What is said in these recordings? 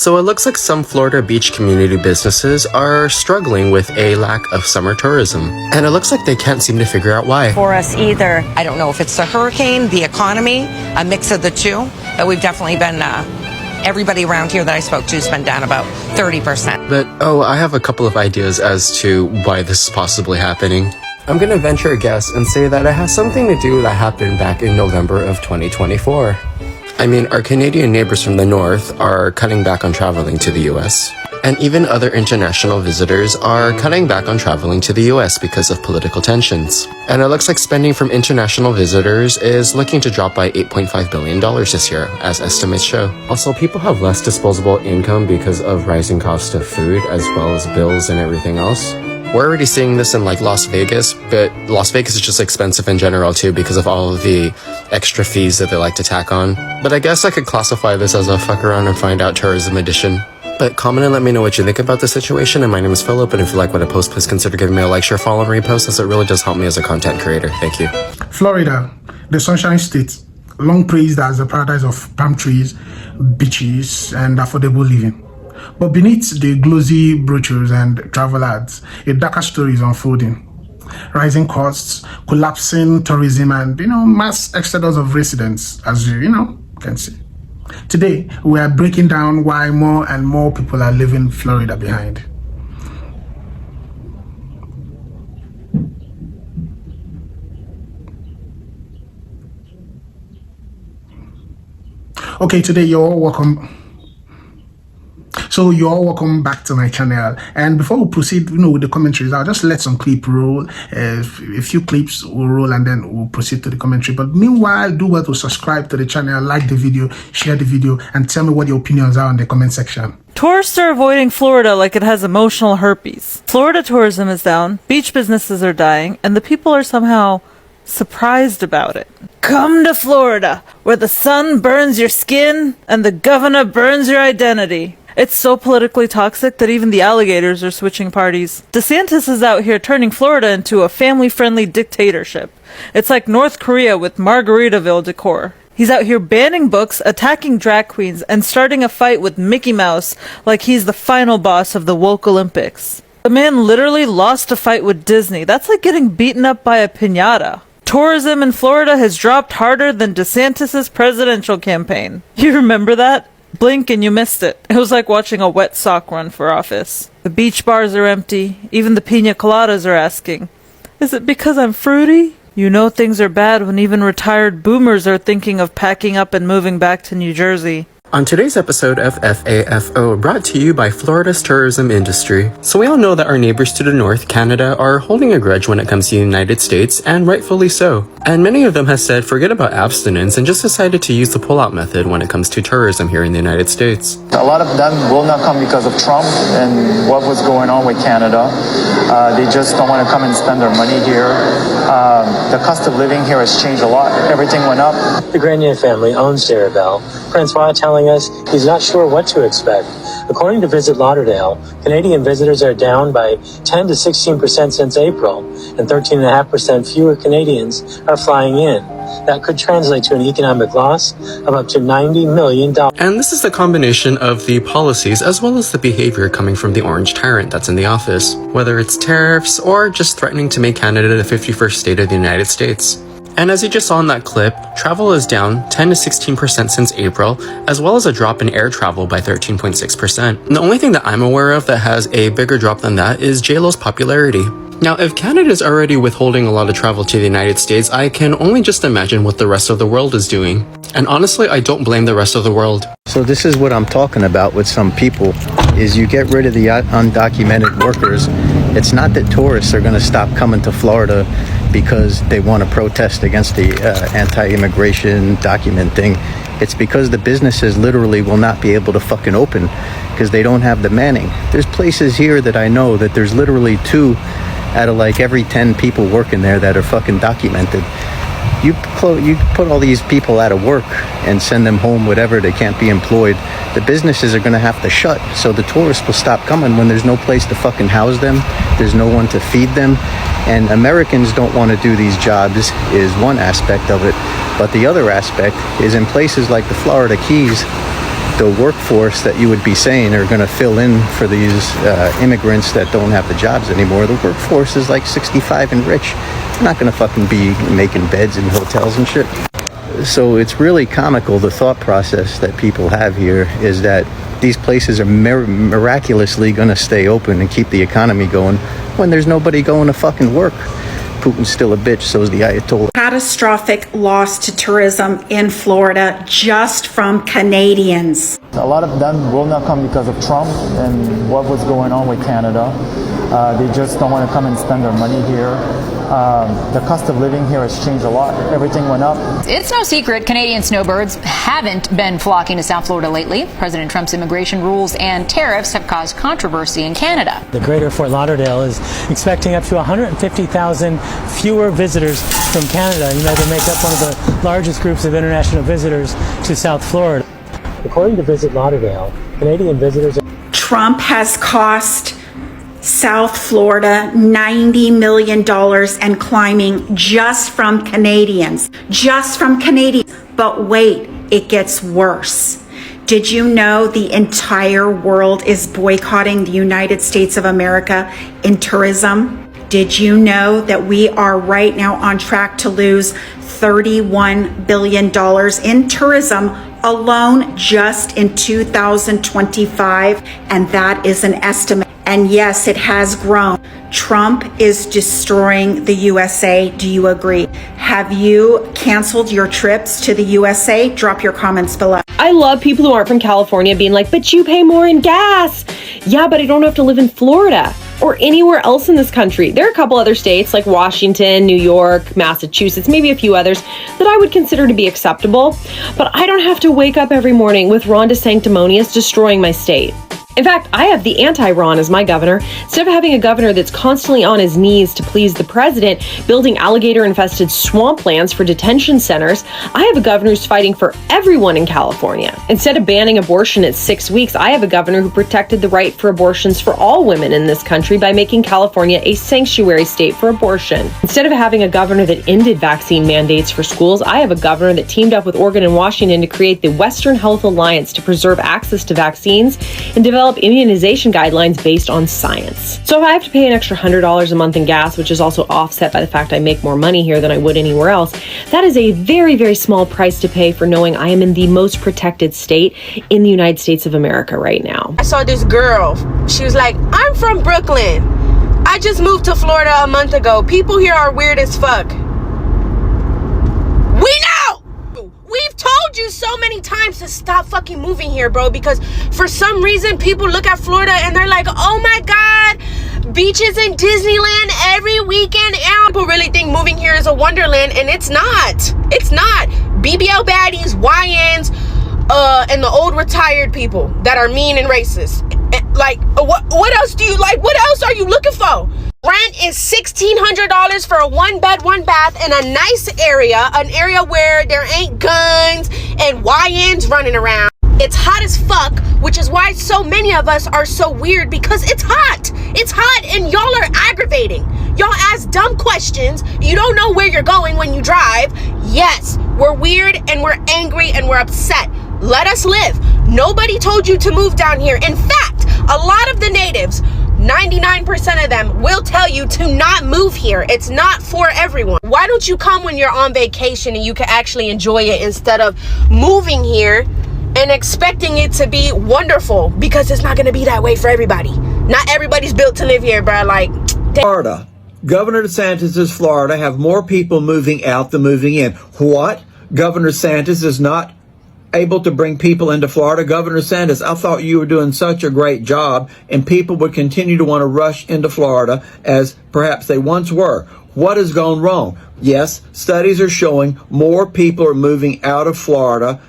So it looks like some Florida beach community businesses are struggling with a lack of summer tourism. And it looks like they can't seem to figure out why. For us either. I don't know if it's the hurricane, the economy, a mix of the two, but we've definitely been, everybody around here that I spoke to has been down about 30%. But, I have a couple of ideas as to why this is possibly happening. I'm gonna venture a guess and say that it has something to do that happened back in November of 2024. I mean, our Canadian neighbors from the north are cutting back on traveling to the US. And even other international visitors are cutting back on traveling to the US because of political tensions. And it looks like spending from international visitors is looking to drop by $8.5 billion this year, as estimates show. Also, people have less disposable income because of rising cost of food, as well as bills and everything else. We're already seeing this in like Las Vegas, but Las Vegas is just expensive in general too because of all of the extra fees that they like to tack on. But I guess I could classify this as a fuck around and find out tourism edition. But comment and let me know what you think about the situation, and my name is Philip, and if you like what I post, please consider giving me a like, share, follow, and repost, as it really does help me as a content creator. Thank you. Florida, the Sunshine State, long praised as the paradise of palm trees, beaches, and affordable living. But beneath the glossy brochures and travel ads, a darker story is unfolding. Rising costs, collapsing tourism, and, mass exodus of residents, as you, can see. Today, we are breaking down why more and more people are leaving Florida behind. Okay, today you're all welcome. So you're all welcome back to my channel, and before we proceed with the commentaries, I'll just let some clip roll. A few clips will roll and then we'll proceed to the commentary. But meanwhile, do well to subscribe to the channel, like the video, share the video, and tell me what your opinions are in the comment section. Tourists are avoiding Florida like it has emotional herpes. Florida tourism is down, beach businesses are dying, and the people are somehow surprised about it. Come to Florida, where the sun burns your skin and the governor burns your identity. It's so politically toxic that even the alligators are switching parties. DeSantis is out here turning Florida into a family-friendly dictatorship. It's like North Korea with Margaritaville decor. He's out here banning books, attacking drag queens, and starting a fight with Mickey Mouse like he's the final boss of the woke Olympics. The man literally lost a fight with Disney. That's like getting beaten up by a piñata. Tourism in Florida has dropped harder than DeSantis' presidential campaign. You remember that? Blink and you missed it. It was like watching a wet sock run for office. The beach bars are empty. Even the pina coladas are asking, is it because I'm fruity? You know things are bad when even retired boomers are thinking of packing up and moving back to New Jersey. On today's episode of FAFO, brought to you by Florida's tourism industry. So we all know that our neighbors to the north, Canada, are holding a grudge when it comes to the United States, and rightfully so. And many of them have said forget about abstinence and just decided to use the pull-out method when it comes to tourism here in the United States. A lot of them will not come because of Trump and what was going on with Canada. They just don't want to come and spend their money here. The cost of living here has changed a lot. Everything went up. The Grenier family owns Jarabelle. Francois telling us he's not sure what to expect. According to Visit Lauderdale, Canadian visitors are down by 10 to 16% since April, and 13.5% fewer Canadians are flying in. That could translate to an economic loss of up to $90 million. And this is the combination of the policies as well as the behavior coming from the orange tyrant that's in the office, whether it's tariffs or just threatening to make Canada the 51st state of the United States. And as you just saw in that clip, travel is down 10 to 16% since April, as well as a drop in air travel by 13.6%. The only thing that I'm aware of that has a bigger drop than that is JLo's popularity. Now, if Canada is already withholding a lot of travel to the United States, I can only just imagine what the rest of the world is doing. And honestly, I don't blame the rest of the world. So this is what I'm talking about with some people, is you get rid of the undocumented workers. It's not that tourists are going to stop coming to Florida because they want to protest against the anti-immigration document thing. It's because the businesses literally will not be able to fucking open because they don't have the manning. There's places here that I know that there's literally 2 out of like every 10 people working there that are fucking documented. You put all these people out of work and send them home, whatever, they can't be employed. The businesses are going to have to shut, so the tourists will stop coming when there's no place to fucking house them. There's no one to feed them. And Americans don't want to do these jobs is one aspect of it. But the other aspect is in places like the Florida Keys, the workforce that you would be saying are going to fill in for these immigrants that don't have the jobs anymore, the workforce is like 65 and rich. They're not going to fucking be making beds in hotels and shit. So it's really comical, the thought process that people have here is that these places are miraculously going to stay open and keep the economy going when there's nobody going to fucking work. Putin's still a bitch, so is the Ayatollah. Catastrophic loss to tourism in Florida just from Canadians. A lot of them will not come because of Trump and what was going on with Canada. They just don't want to come and spend their money here. The cost of living here has changed a lot. Everything went up. It's no secret Canadian snowbirds haven't been flocking to South Florida lately. President Trump's immigration rules and tariffs have caused controversy in Canada. The greater Fort Lauderdale is expecting up to 150,000 fewer visitors from Canada. You know, they make up one of the largest groups of international visitors to South Florida. According to Visit Lauderdale, Canadian visitors... Trump has cost South Florida $90 million and climbing just from Canadians. Just from Canadians. But wait, it gets worse. Did you know the entire world is boycotting the United States of America in tourism? Did you know that we are right now on track to lose $31 billion in tourism alone just in 2025? And that is an estimate. And yes, it has grown. Trump is destroying the USA. Do you agree? Have you canceled your trips to the USA? Drop your comments below. I love people who aren't from California being like, but you pay more in gas. Yeah, but I don't have to live in Florida or anywhere else in this country. There are a couple other states like Washington, New York, Massachusetts, maybe a few others that I would consider to be acceptable. But I don't have to wake up every morning with Ron DeSanctimonious destroying my state. In fact, I have the anti-Ron as my governor. Instead of having a governor that's constantly on his knees to please the president, building alligator-infested swamplands for detention centers, I have a governor who's fighting for everyone in California. Instead of banning abortion at 6 weeks, I have a governor who protected the right for abortions for all women in this country by making California a sanctuary state for abortion. Instead of having a governor that ended vaccine mandates for schools, I have a governor that teamed up with Oregon and Washington to create the Western Health Alliance to preserve access to vaccines and develop immunization guidelines based on science. So if I have to pay an extra $100 a month in gas, which is also offset by the fact I make more money here than I would anywhere else, that is a very, very small price to pay for knowing I am in the most protected state in the United States of America right now. I saw this girl. She was like, I'm from Brooklyn. I just moved to Florida a month ago. People here are weird as fuck. We know! We've told you so many times to stop fucking moving here, bro, because for some reason people look at Florida and they're like, oh my God, beaches in Disneyland every weekend. And people really think moving here is a wonderland, and it's not. It's not. BBL baddies, YNs, and the old retired people that are mean and racist. Like, what else do you like? What else are you looking for? Rent is $1,600 for a 1-bed, 1-bath in a nice area, an area where there ain't guns and YNs running around. It's hot as fuck, which is why so many of us are so weird, because it's hot. It's hot and y'all are aggravating. Y'all ask dumb questions. You don't know where you're going when you drive. Yes, we're weird and we're angry and we're upset. Let us live. Nobody told you to move down here. In fact, a lot of the natives, 99% of them will tell you to not move here. It's not for everyone. Why don't you come when you're on vacation and you can actually enjoy it, instead of moving here and expecting it to be wonderful? Because it's not going to be that way for everybody. Not everybody's built to live here, bro. Like, Florida. Governor DeSantis' Florida have more people moving out than moving in. What? Governor DeSantis is not able to bring people into Florida? Governor DeSantis, I thought you were doing such a great job, and people would continue to want to rush into Florida as perhaps they once were. What has gone wrong? Yes, studies are showing more people are moving out of Florida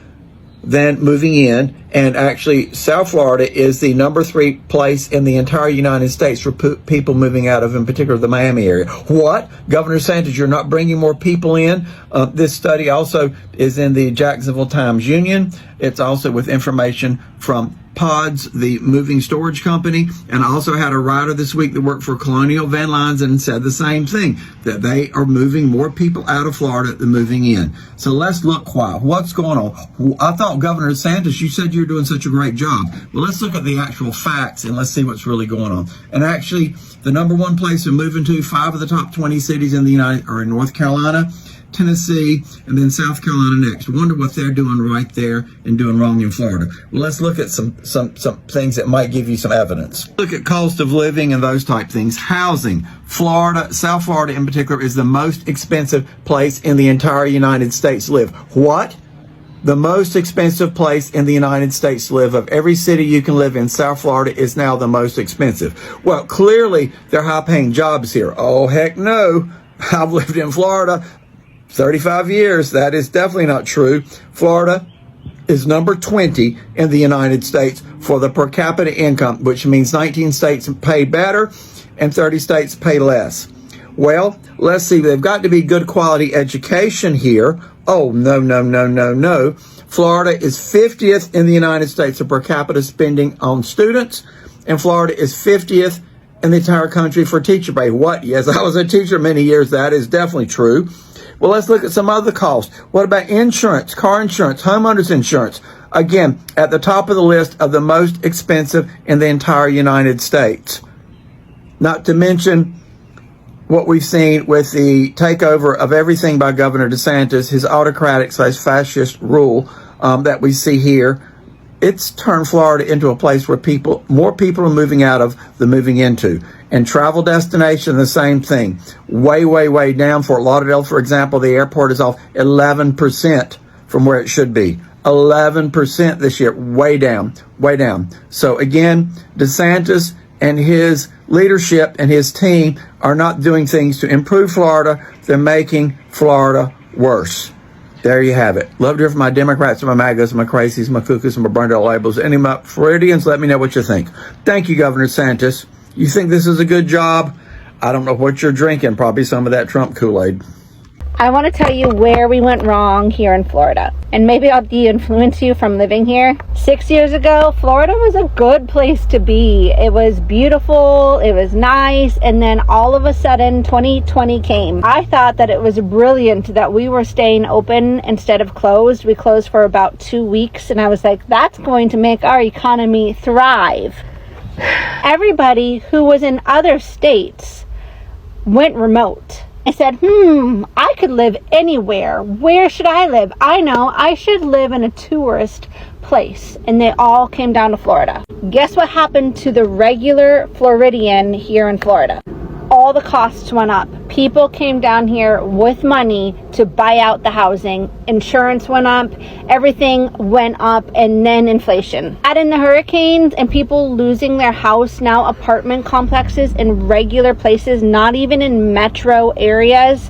than moving in, and actually South Florida is the number 3 place in the entire United States for people moving out of, in particular, the Miami area. What? Governor DeSantis, you're not bringing more people in? This study also is in the Jacksonville Times-Union. It's also with information from Pods, the moving storage company, and I also had a writer this week that worked for Colonial Van Lines and said the same thing, that they are moving more people out of Florida than moving in. So let's look what's going on. I thought Governor DeSantis, you said you're doing such a great job. Well, let's look at the actual facts and let's see what's really going on. And actually, the number one place we're moving to, 5 of the top 20 cities in the United are in North Carolina, Tennessee, and then South Carolina next. I wonder what they're doing right there and doing wrong in Florida. Well, let's look at some things that might give you some evidence. Look at cost of living and those type things. Housing. Florida, South Florida in particular, is the most expensive place in the entire United States to live. What? The most expensive place in the United States to live. Of every city you can live in, South Florida is now the most expensive. Well, clearly, they're high-paying jobs here. Oh, heck no. I've lived in Florida 35 years. That is definitely not true. Florida is number 20 in the United States for the per capita income, which means 19 states pay better and 30 states pay less. Well, let's see. They've got to be good quality education here. Oh, no. Florida is 50th in the United States for per capita spending on students, and Florida is 50th in the entire country for teacher pay. What? Yes, I was a teacher many years. That is definitely true. Well, let's look at some other costs. What about insurance, car insurance, homeowners insurance? Again, at the top of the list of the most expensive in the entire United States. Not to mention what we've seen with the takeover of everything by Governor DeSantis, his autocratic / fascist rule that we see here. It's turned Florida into a place where more people are moving out of than moving into. And travel destination, the same thing. Way down. Fort Lauderdale, for example, the airport is off 11% from where it should be. 11% this year. Way down. So again, DeSantis and his leadership and his team are not doing things to improve Florida. They're making Florida worse. There you have it. Love to hear from my Democrats, my MAGAs, my crazies, my cuckoos, and my burned out labels. Any of my Floridians, let me know what you think. Thank you, Governor DeSantis. You think this is a good job? I don't know what you're drinking. Probably some of that Trump Kool-Aid. I want to tell you where we went wrong here in Florida. And maybe I'll de-influence you from living here. 6 years ago, Florida was a good place to be. It was beautiful, it was nice, and then all of a sudden 2020 came. I thought that it was brilliant that we were staying open instead of closed. We closed for about 2 weeks, and I was like, that's going to make our economy thrive. Everybody who was in other states went remote. I said, I could live anywhere. Where should I live? I know I should live in a tourist place. And they all came down to Florida. Guess what happened to the regular Floridian here in Florida? All the costs went up. People came down here with money to buy out the housing. Insurance went up, everything went up, and then inflation. Add in the hurricanes and people losing their house. Now apartment complexes in regular places, not even in metro areas,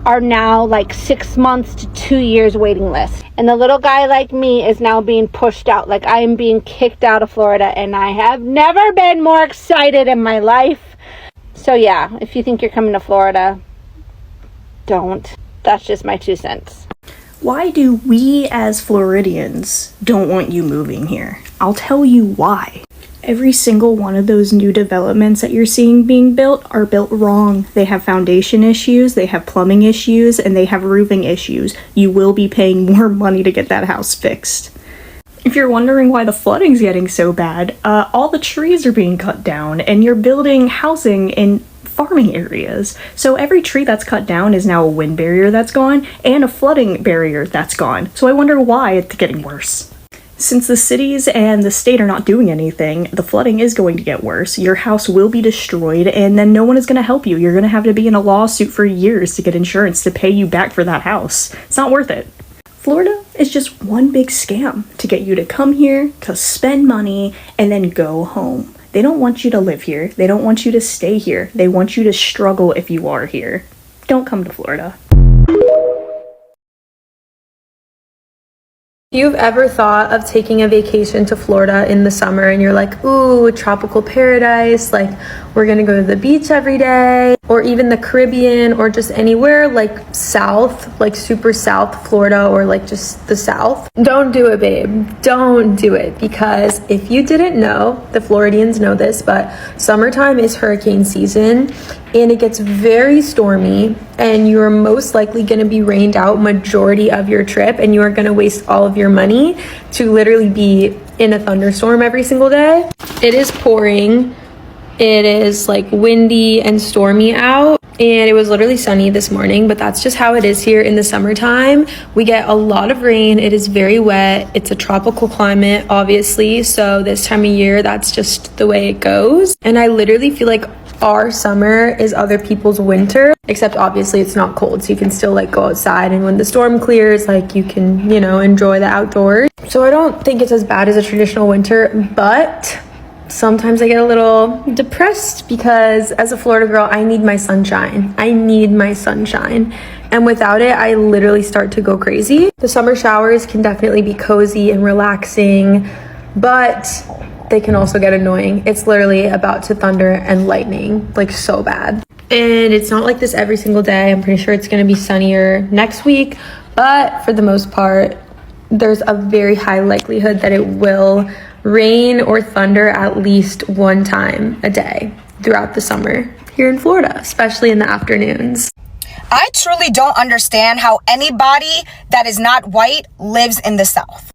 are now like 6 months to 2 years waiting list. And the little guy like me is now being pushed out. Like I am being kicked out of Florida, and I have never been more excited in my life. So yeah, if you think you're coming to Florida, don't. That's just my 2 cents. Why do we as Floridians don't want you moving here? I'll tell you why. Every single one of those new developments that you're seeing being built are built wrong. They have foundation issues, they have plumbing issues, and they have roofing issues. You will be paying more money to get that house fixed. If you're wondering why the flooding's getting so bad, all the trees are being cut down and you're building housing in farming areas. So every tree that's cut down is now a wind barrier that's gone and a flooding barrier that's gone. So I wonder why it's getting worse. Since the cities and the state are not doing anything, the flooding is going to get worse. Your house will be destroyed and then no one is going to help you. You're going to have to be in a lawsuit for years to get insurance to pay you back for that house. It's not worth it. Florida is just one big scam to get you to come here, to spend money, and then go home. They don't want you to live here. They don't want you to stay here. They want you to struggle if you are here. Don't come to Florida. You've ever thought of taking a vacation to Florida in the summer and you're like, ooh, tropical paradise, like we're gonna go to the beach every day, or even the Caribbean, or just anywhere like south, like super south Florida, or like just the south? Don't do it, babe. Don't do it, because if you didn't know, the Floridians know this, but summertime is hurricane season and it gets very stormy, and you're most likely going to be rained out majority of your trip, and you are going to waste all of your money to literally be in a thunderstorm every single day. It is pouring. It is like windy and stormy out, and it was literally sunny this morning, but that's just how it is here in the summertime. We get a lot of rain. It is very wet. It's a tropical climate, obviously, so this time of year, that's just the way it goes. And I literally feel like our summer is other people's winter, except obviously it's not cold, so you can still like go outside, and when the storm clears, like you can, you know, enjoy the outdoors. So I don't think it's as bad as a traditional winter, but sometimes I get a little depressed because as a Florida girl, I need my sunshine. I need my sunshine. And without it, I literally start to go crazy. The summer showers can definitely be cozy and relaxing, but they can also get annoying. It's literally about to thunder and lightning, like so bad. And it's not like this every single day. I'm pretty sure it's gonna be sunnier next week, but for the most part, there's a very high likelihood that it will rain or thunder at least one time a day throughout the summer here in Florida, especially in the afternoons. I truly don't understand how anybody that is not white lives in the South.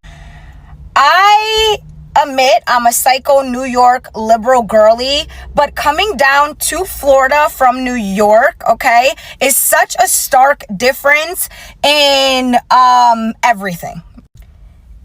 I admit I'm a psycho New York liberal girly, but coming down to Florida from New York, okay, is such a stark difference in everything.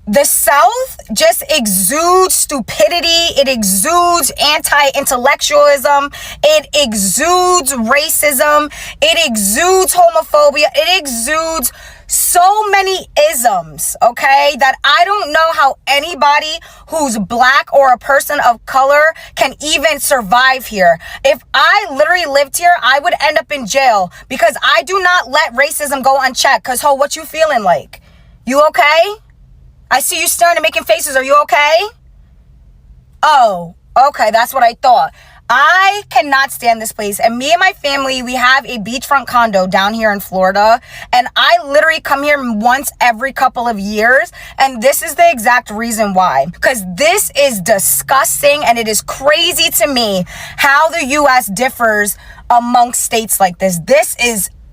The South just exudes stupidity. It exudes anti-intellectualism. It exudes racism. It exudes homophobia. It exudes so many isms, okay, that I don't know how anybody who's black or a person of color can even survive here. If I literally lived here, I would end up in jail because I do not let racism go unchecked. Because, ho, what you feeling like? You okay? I see you staring and making faces. Are you okay? Oh, okay. That's what I thought. I cannot stand this place. And me and my family, we have a beachfront condo down here in Florida. And I literally come here once every couple of years. And this is the exact reason why. Because this is disgusting. And it is crazy to me how the U.S. differs amongst states like this.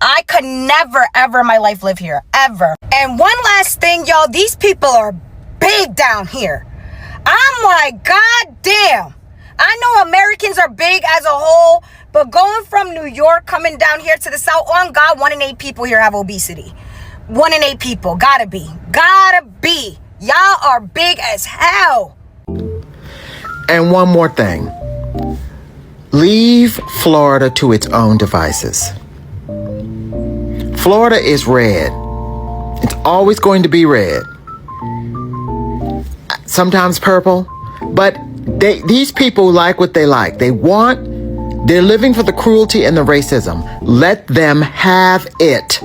I could never, ever in my life live here, ever. And one last thing, y'all, these people are big down here. I'm like, God damn. I know Americans are big as a whole, but going from New York, coming down here to the South, on God, 1 in 8 people here have obesity. 1 in 8 people, gotta be. Y'all are big as hell. And one more thing. Leave Florida to its own devices. Florida is red. It's always going to be red. Sometimes purple. But these people like what they like. They're living for the cruelty and the racism. Let them have it.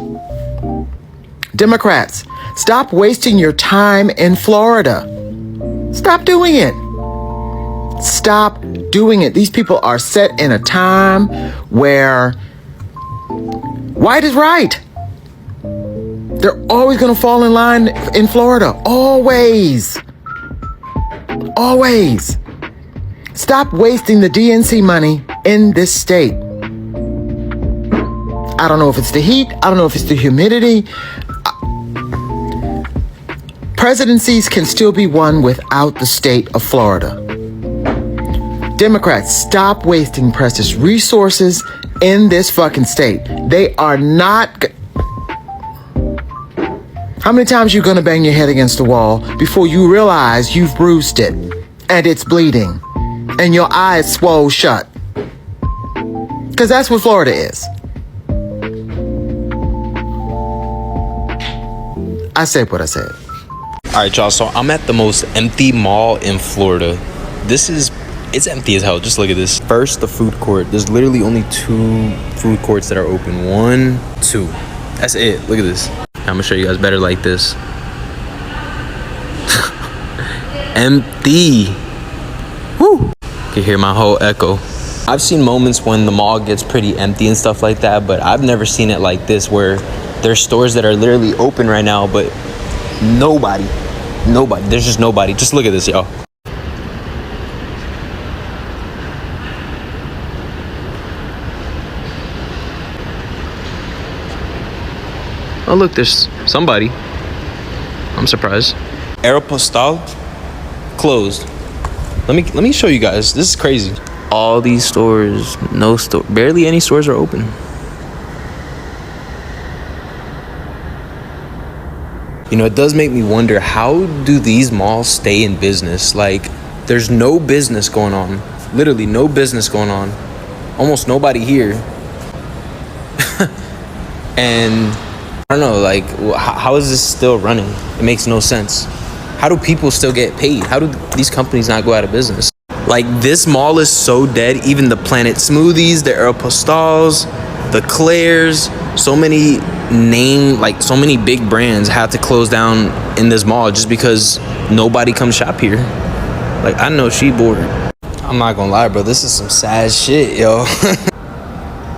Democrats, stop wasting your time in Florida. Stop doing it. Stop doing it. These people are set in a time where white is right. They're always going to fall in line in Florida. Always. Always. Stop wasting the DNC money in this state. I don't know if it's the heat. I don't know if it's the humidity. Presidencies can still be won without the state of Florida. Democrats, stop wasting precious resources in this fucking state. They are not... How many times are you going to bang your head against the wall before you realize you've bruised it and it's bleeding and your eyes swole shut? Because that's what Florida is. I said what I said. All right, y'all. So I'm at the most empty mall in Florida. It's empty as hell. Just look at this. First, the food court. There's literally only 2 food courts that are open. 1, 2. That's it. Look at this. I'm gonna show you guys better like this. empty. Woo! You can hear my whole echo. I've seen moments when the mall gets pretty empty and stuff like that, but I've never seen it like this where there's stores that are literally open right now, but nobody. There's just nobody. Just look at this, y'all. Oh look, there's somebody. I'm surprised. Aeropostale closed. Let me show you guys. This is crazy. All these stores, no store, barely any stores are open. You know, it does make me wonder, how do these malls stay in business? Like, there's no business going on. Literally no business going on. Almost nobody here. And I don't know, like, how is this still running? It makes no sense. How do people still get paid? How do these companies not go out of business? Like, this mall is so dead. Even the Planet Smoothies, the Aeropostales, the Claire's, so many so many big brands have to close down in this mall just because nobody comes shop here. Like, I know she bored. I'm not gonna lie, bro, this is some sad shit, yo.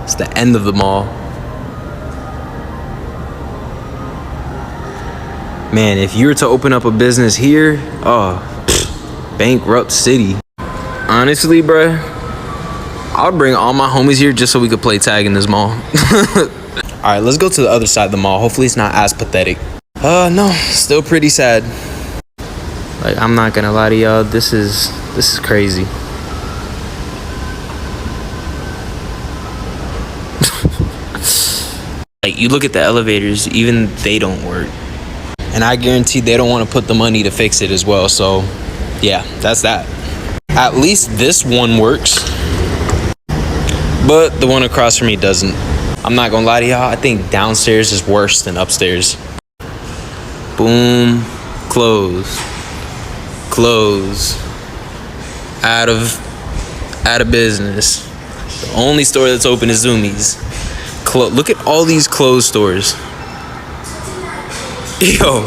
It's the end of the mall. Man, if you were to open up a business here, bankrupt city. Honestly, bruh, I would bring all my homies here just so we could play tag in this mall. All right, let's go to the other side of the mall. Hopefully it's not as pathetic. No, still pretty sad. Like, I'm not gonna lie to y'all, this is crazy. Like, you look at the elevators, even they don't work. And I guarantee they don't want to put the money to fix it as well. So, yeah, that's that. At least this one works. But the one across from me doesn't. I'm not gonna lie to y'all, I think downstairs is worse than upstairs. Boom. Close. Close. Out of business. The only store that's open is Zoomies. Look at all these closed stores. Yo,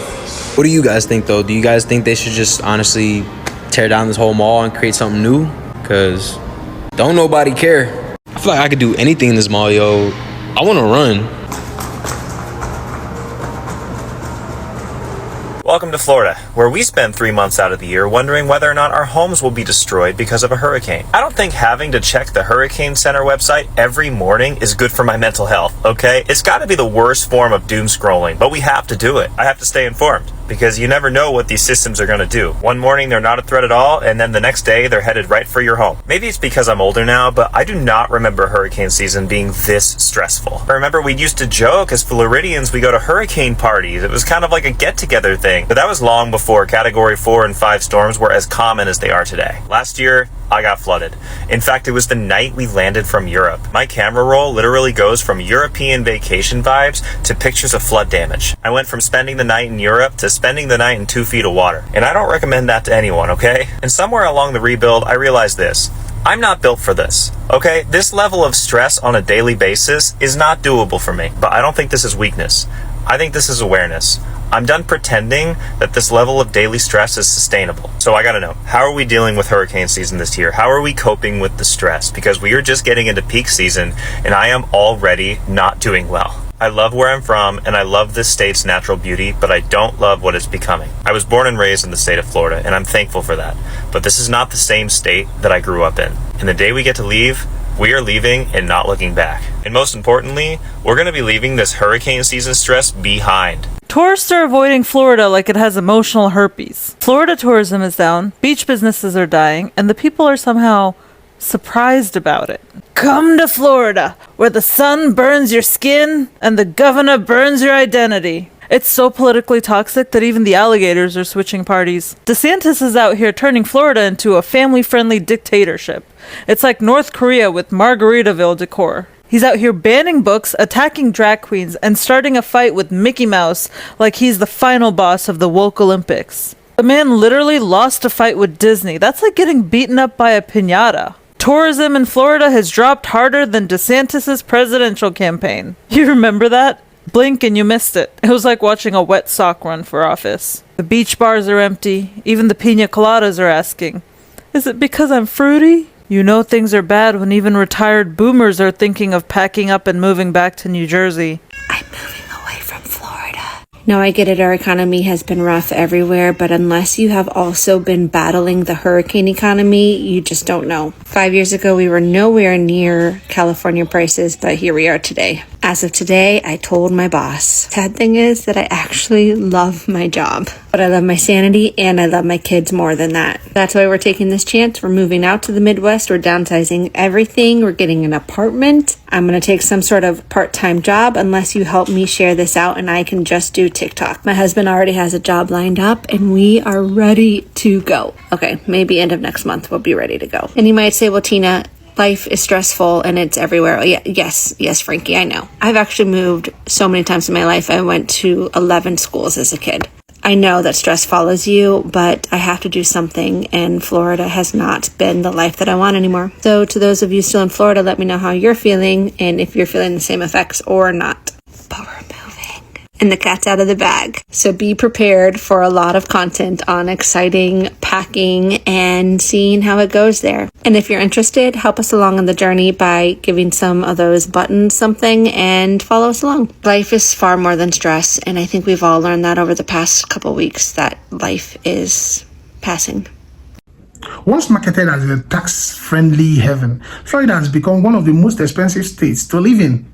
what do you guys think though? Do you guys think they should just honestly tear down this whole mall and create something new? Cause don't nobody care. I feel like I could do anything in this mall, yo. I wanna run. Welcome to Florida, where we spend 3 months out of the year wondering whether or not our homes will be destroyed because of a hurricane. I don't think having to check the Hurricane Center website every morning is good for my mental health, okay? It's gotta be the worst form of doom scrolling, but we have to do it. I have to stay informed, because you never know what these systems are gonna do. One morning they're not a threat at all, and then the next day they're headed right for your home. Maybe it's because I'm older now, but I do not remember hurricane season being this stressful. I remember we used to joke as Floridians we go to hurricane parties. It was kind of like a get-together thing. But that was long before Category 4 and 5 storms were as common as they are today. Last year, I got flooded. In fact, it was the night we landed from Europe. My camera roll literally goes from European vacation vibes to pictures of flood damage. I went from spending the night in Europe to spending the night in 2 feet of water. And I don't recommend that to anyone, okay? And somewhere along the rebuild, I realized this. I'm not built for this, okay? This level of stress on a daily basis is not doable for me. But I don't think this is weakness. I think this is awareness. I'm done pretending that this level of daily stress is sustainable. So I gotta know, how are we dealing with hurricane season this year? How are we coping with the stress? Because we are just getting into peak season and I am already not doing well. I love where I'm from and I love this state's natural beauty, but I don't love what it's becoming. I was born and raised in the state of Florida and I'm thankful for that. But this is not the same state that I grew up in. And the day we get to leave, we are leaving and not looking back. And most importantly, we're going to be leaving this hurricane season stress behind. Tourists are avoiding Florida like it has emotional herpes. Florida tourism is down, beach businesses are dying, and the people are somehow surprised about it. Come to Florida, where the sun burns your skin and the governor burns your identity. It's so politically toxic that even the alligators are switching parties. DeSantis is out here turning Florida into a family-friendly dictatorship. It's like North Korea with Margaritaville decor. He's out here banning books, attacking drag queens, and starting a fight with Mickey Mouse like he's the final boss of the woke Olympics. The man literally lost a fight with Disney. That's like getting beaten up by a piñata. Tourism in Florida has dropped harder than DeSantis' presidential campaign. You remember that? Blink and you missed it. It was like watching a wet sock run for office. The beach bars are empty. Even the pina coladas are asking, is it because I'm fruity? You know things are bad when even retired boomers are thinking of packing up and moving back to New Jersey. No, I get it. Our economy has been rough everywhere, but unless you have also been battling the hurricane economy, you just don't know. 5 years ago, we were nowhere near California prices, but here we are today. As of today, I told my boss. Sad thing is that I actually love my job, but I love my sanity and I love my kids more than that. That's why we're taking this chance. We're moving out to the Midwest. We're downsizing everything. We're getting an apartment. I'm going to take some sort of part-time job unless you help me share this out and I can just do TikTok. My husband already has a job lined up and we are ready to go. Okay, maybe end of next month we'll be ready to go. And you might say, well, Tina, life is stressful and it's everywhere. Yes, Frankie, I know. I've actually moved so many times in my life. I went to 11 schools as a kid. I know that stress follows you, but I have to do something, and Florida has not been the life that I want anymore. So to those of you still in Florida, let me know how you're feeling and if you're feeling the same effects or not. But we're moving. And the cat's out of the bag. So be prepared for a lot of content on exciting packing and seeing how it goes there. And if you're interested, help us along on the journey by giving some of those buttons something and follow us along. Life is far more than stress, and I think we've all learned that over the past couple weeks, that life is passing. Once marketed as a tax-friendly heaven, Florida has become one of the most expensive states to live in.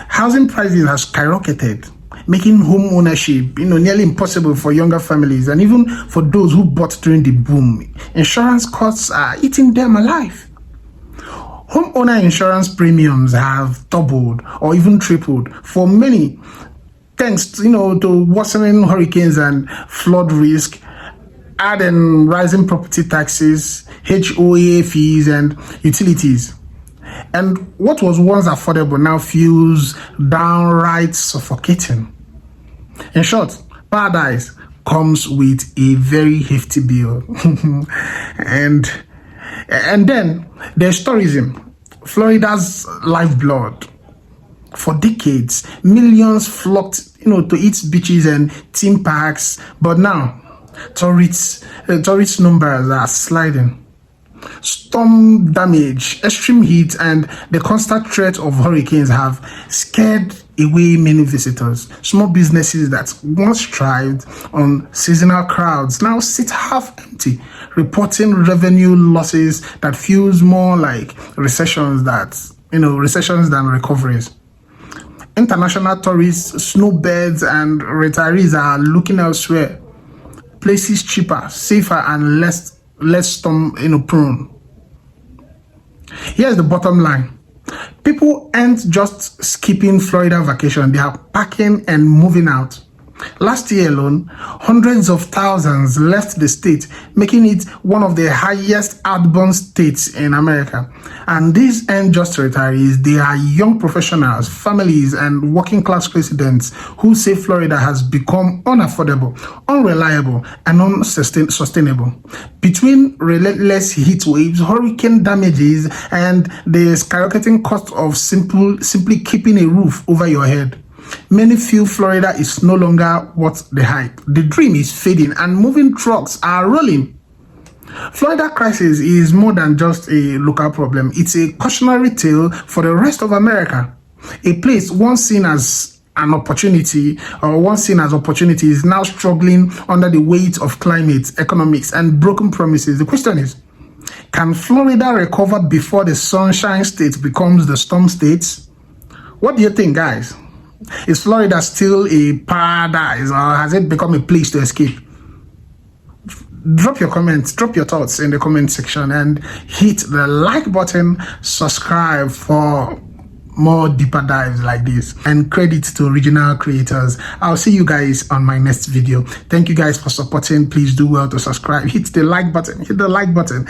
Housing prices have skyrocketed, making home ownership, nearly impossible for younger families and even for those who bought during the boom. Insurance costs are eating them alive. Homeowner insurance premiums have doubled or even tripled for many, thanks to worsening hurricanes and flood risk, adding rising property taxes, HOA fees, and utilities. And what was once affordable now feels downright suffocating. In short, paradise comes with a very hefty bill. and then there's tourism, Florida's lifeblood. For decades, millions flocked to its beaches and theme parks, but now tourist numbers are sliding. Storm damage, extreme heat, and the constant threat of hurricanes have scared away many visitors. Small businesses that once thrived on seasonal crowds now sit half empty, reporting revenue losses that feels more like recessions than recoveries. International tourists, snowbirds, and retirees are looking elsewhere. Places cheaper, safer, and less storm prone. Here's the bottom line. People aren't just skipping Florida vacation, they are packing and moving out. Last year alone, hundreds of thousands left the state, making it one of the highest outbound states in America. And these aren't just retirees, they are young professionals, families, and working class residents who say Florida has become unaffordable, unreliable, and unsustainable. Between relentless heat waves, hurricane damages, and the skyrocketing cost of simply keeping a roof over your head, many feel Florida is no longer worth the hype. The dream is fading and moving trucks are rolling. Florida crisis is more than just a local problem. It's a cautionary tale for the rest of America. A place once seen as an opportunity is now struggling under the weight of climate, economics, and broken promises. The question is, can Florida recover before the sunshine state becomes the storm state? What do you think, guys? Is Florida still a paradise, or has it become a place to escape? Drop your comments, drop your thoughts in the comment section, and hit the like button, subscribe for more deeper dives like this, and credit to original creators. I'll see you guys on my next video. Thank you guys for supporting. Please do well to subscribe, hit the like button.